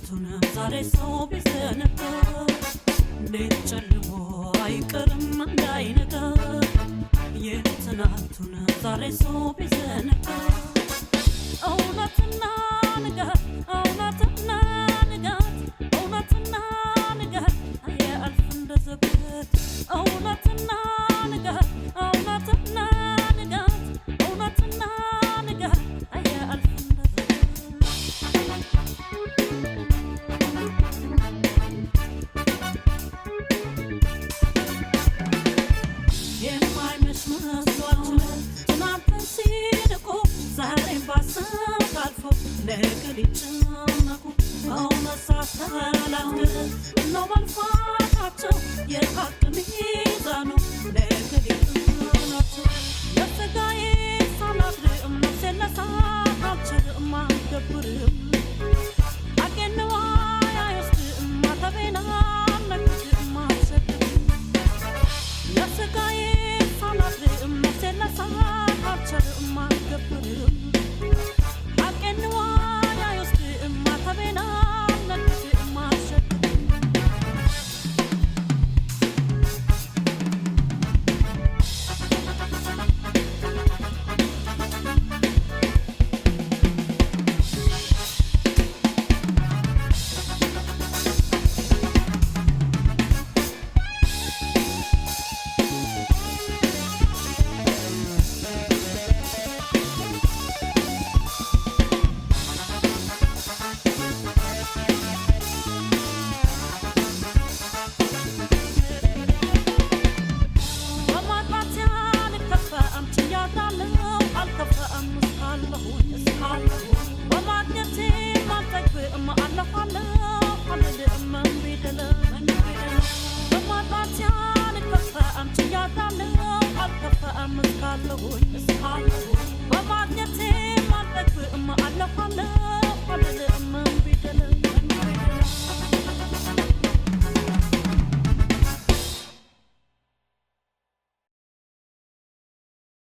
ትናንቱን ዛሬ ሰው ቢዘነጋ እንዴት ጨልሞ አይቀርም እንዳይነጋ የትናንቱን ዛሬ ሰው ቢዘነጋ እውነትና ንጋት እውነትና ንጋት እውነትና ንጋት አያልፍ እንደ ዘበት እውነትና ንጋት እውነትና ንጋት እውነትና ንጋት አያልፍ እንደ የማይመሽ መስሏቸው ትናንትን ሲንቁ ዛሬን ባሰብ አልፎ ነገ ሊጨነቁ እውነት ሳታላልቅ ነው መልፋታቸው የሀቅ